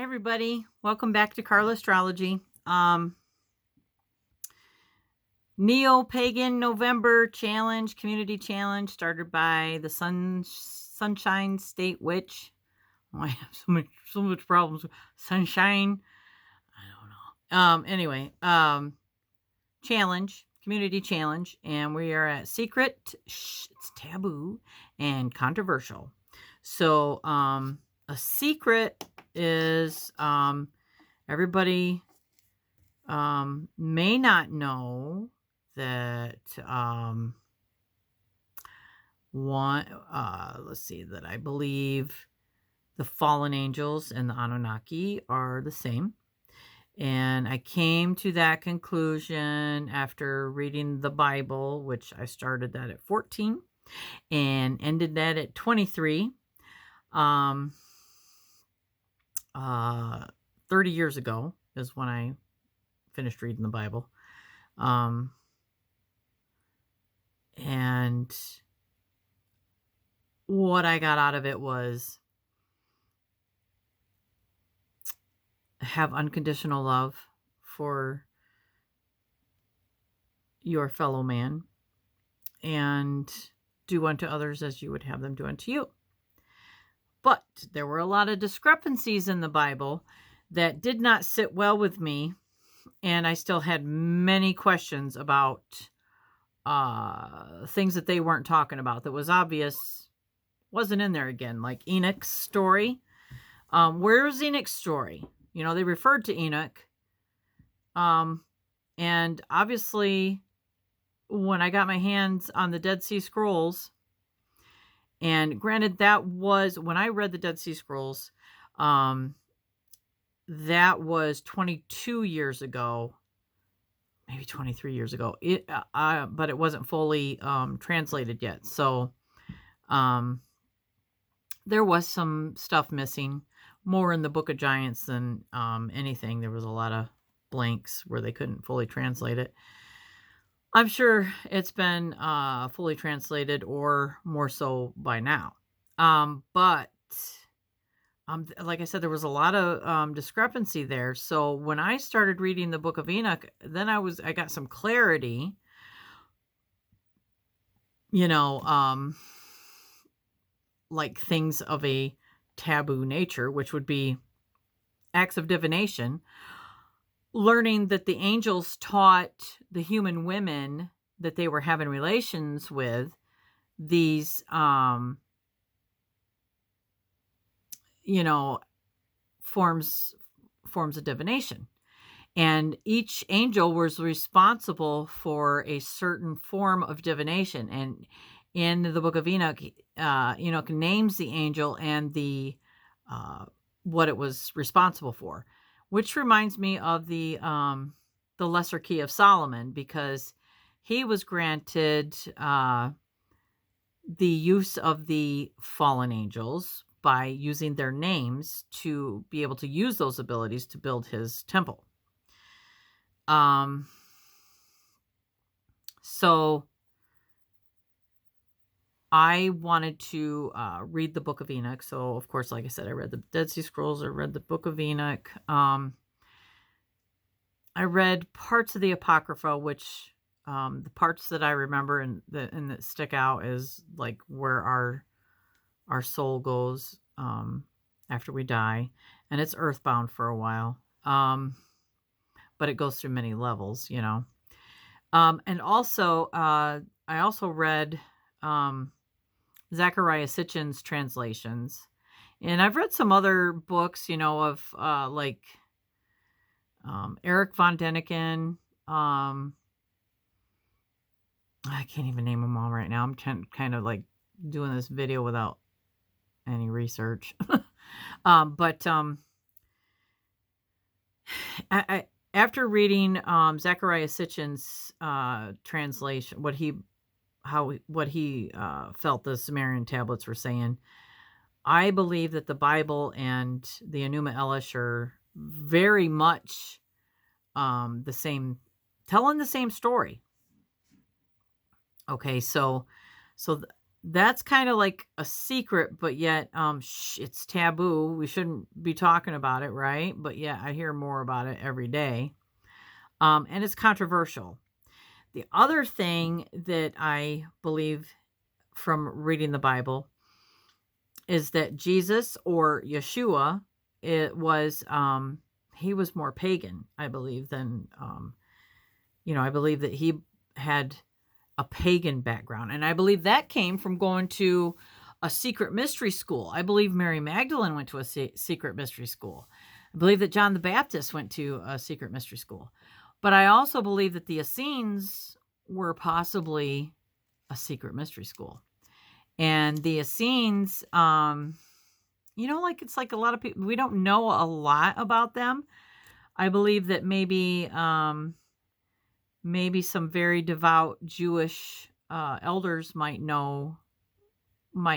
everybody. Welcome back to Carla Astrology. Neo-Pagan November Challenge, Community Challenge, started by the Sunshine State Witch. Oh, I have so much problems with sunshine. I don't know. Anyway, challenge, community challenge, and we are at secret, it's taboo, and controversial. So, a secret is everybody may not know that let's see, that I believe the fallen angels and the Anunnaki are the same. And I came to that conclusion after reading the Bible, which I started that at 14 and ended that at 23. 30 years ago is when I finished reading the Bible. And what I got out of it was have unconditional love for your fellow man and do unto others as you would have them do unto you. But there were a lot of discrepancies in the Bible that did not sit well with me, and I still had many questions about things that they weren't talking about that was obvious wasn't in there again, like Enoch's story. Where's Enoch's story? You know, they referred to Enoch. And obviously, when I got my hands on the Dead Sea Scrolls, and granted, that was when I read the Dead Sea Scrolls, that was 22 years ago, maybe 23 years ago. But it wasn't fully translated yet. So there was some stuff missing, more in the Book of Giants than anything. There was a lot of blanks where they couldn't fully translate it. I'm sure it's been fully translated or more so by now. But like I said, there was a lot of discrepancy there. So when I started reading the Book of Enoch, then I got some clarity, like things of a taboo nature, which would be acts of divination, learning that the angels taught the human women that they were having relations with these, forms of divination. And each angel was responsible for a certain form of divination. And in the Book of Enoch, Enoch names the angel and the what it was responsible for, which reminds me of the Lesser Key of Solomon, because he was granted the use of the fallen angels by using their names to be able to use those abilities to build his temple. So I wanted to read the Book of Enoch. So, of course, like I said, I read the Dead Sea Scrolls. I read the Book of Enoch. I read parts of the Apocrypha, which the parts that I remember and that stick out is like where our soul goes after we die, and it's earthbound for a while. But it goes through many levels, and also I also read Zachariah Sitchin's translations, and I've read some other books, of like Eric von Däniken. I can't even name them all right now. I'm kind of like doing this video without any research. But I after reading Zachariah Sitchin's translation, what he felt the Sumerian tablets were saying, I believe that the Bible and the Enuma Elish are very much the same, telling the same story. Okay, so that's kind of like a secret, but yet it's taboo. We shouldn't be talking about it, right? But yeah, I hear more about it every day. And it's controversial. The other thing that I believe from reading the Bible is that Jesus, or Yeshua, it was he was more pagan, I believe, than I believe that he had a pagan background, and I believe that came from going to a secret mystery school. I believe Mary Magdalene went to a secret mystery school. I believe that John the Baptist went to a secret mystery school. But I also believe that the Essenes were possibly a secret mystery school. And the Essenes, it's like a lot of people, we don't know a lot about them. I believe that maybe some very devout Jewish elders might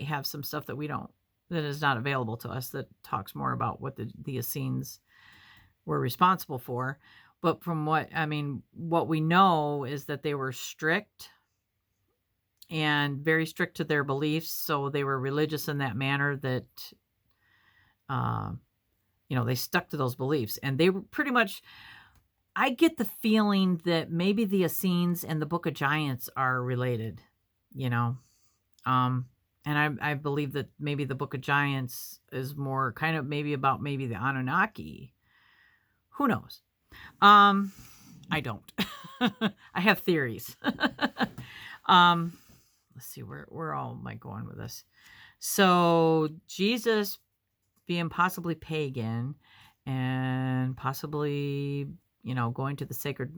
have some stuff that that is not available to us, that talks more about what the Essenes were responsible for. But from what we know is that they were strict and very strict to their beliefs. So they were religious in that manner that, they stuck to those beliefs, and they were pretty much, I get the feeling that maybe the Essenes and the Book of Giants are related, and I believe that maybe the Book of Giants is more kind of maybe about maybe the Anunnaki. Who knows? I don't. I have theories. Let's see, where all am I going with this? So Jesus being possibly pagan and possibly, going to the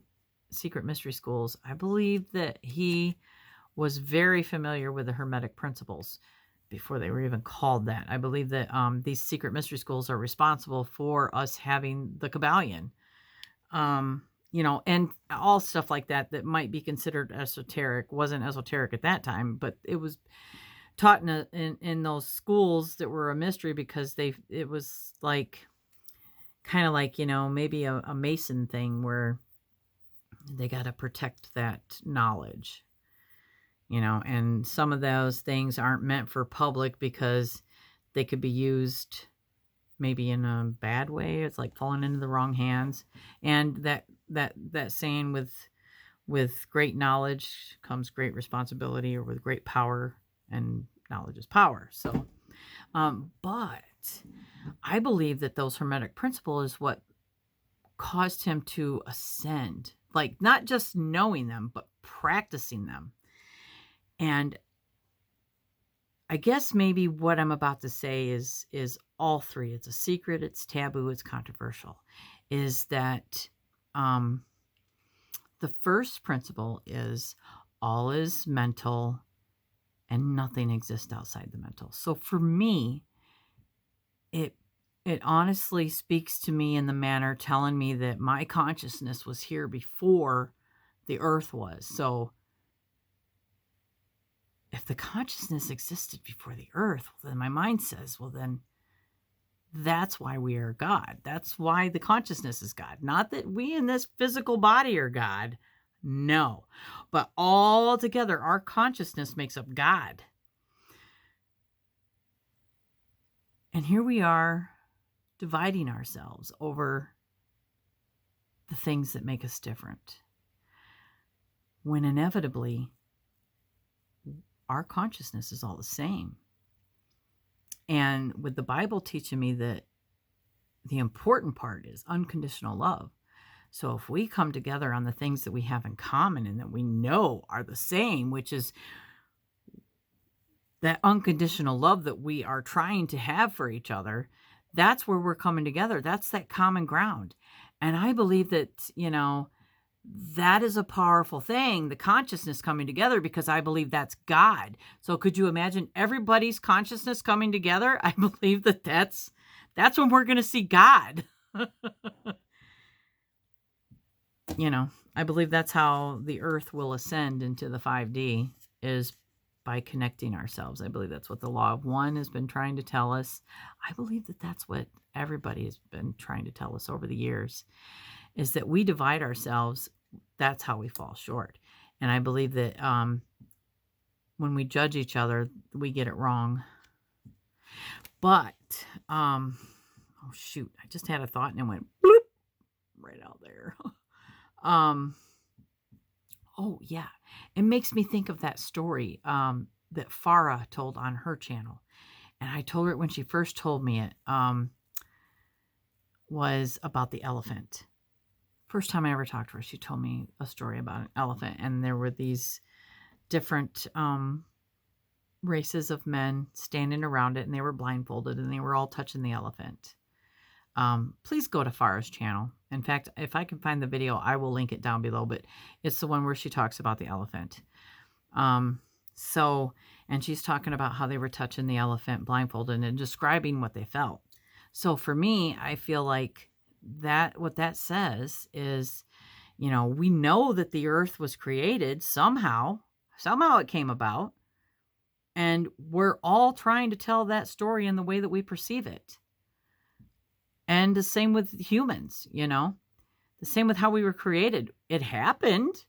secret mystery schools, I believe that he was very familiar with the Hermetic principles before they were even called that. I believe that these secret mystery schools are responsible for us having the Kabbalion, and all stuff like that might be considered esoteric. Wasn't esoteric at that time, but it was taught in those schools that were a mystery, because it was like kind of like, maybe a Mason thing where they got to protect that knowledge, and some of those things aren't meant for public because they could be used maybe in a bad way. It's like falling into the wrong hands. And that saying, with great knowledge comes great responsibility, or with great power, and knowledge is power. So, but I believe that those Hermetic principles is what caused him to ascend, like not just knowing them, but practicing them. And I guess maybe what I'm about to say is all three. It's a secret, it's taboo, it's controversial. Is that the first principle is all is mental and nothing exists outside the mental. So for me, it honestly speaks to me in the manner telling me that my consciousness was here before the earth was. So if the consciousness existed before the earth, then my mind says, well, then that's why we are God. That's why the consciousness is God. Not that we in this physical body are God. No. But all together, our consciousness makes up God. And here we are dividing ourselves over the things that make us different, when inevitably our consciousness is all the same. And with the Bible teaching me that the important part is unconditional love. So if we come together on the things that we have in common and that we know are the same, which is that unconditional love that we are trying to have for each other, that's where we're coming together. That's that common ground. And I believe that, that is a powerful thing, the consciousness coming together, because I believe that's God. So could you imagine everybody's consciousness coming together? I believe that that's when we're going to see God. I believe that's how the earth will ascend into the 5D, is by connecting ourselves. I believe that's what the law of one has been trying to tell us. I believe that that's what everybody has been trying to tell us over the years, is that we divide ourselves. That's how we fall short. And I believe that when we judge each other, we get it wrong. But, oh shoot, I just had a thought and it went bloop right out there. Oh yeah, it makes me think of that story that Farah told on her channel, and I told her it when she first told me it. Was about the elephant. First time I ever talked to her, she told me a story about an elephant, and there were these different races of men standing around it, and they were blindfolded, and they were all touching the elephant. Please go to Farah's channel. In fact, if I can find the video, I will link it down below, but it's the one where she talks about the elephant. And she's talking about how they were touching the elephant blindfolded and describing what they felt. So for me, I feel like what that says is, we know that the earth was created somehow it came about, and we're all trying to tell that story in the way that we perceive it. And the same with humans, the same with how we were created. It happened.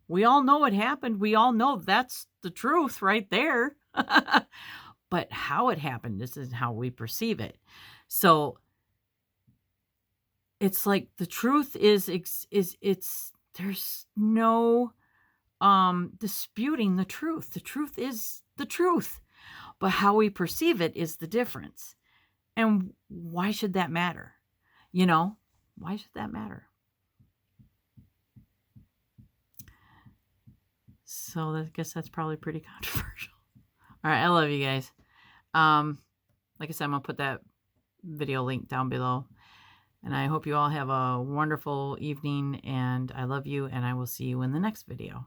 We all know it happened. We all know that's the truth right there. But how it happened, this is how we perceive it. So it's like the truth is there's no disputing the truth. The truth is the truth. But how we perceive it is the difference. And why should that matter? Why should that matter? So I guess that's probably pretty controversial. All right, I love you guys. Like I said, I'm going to put that video link down below. And I hope you all have a wonderful evening, and I love you, and I will see you in the next video.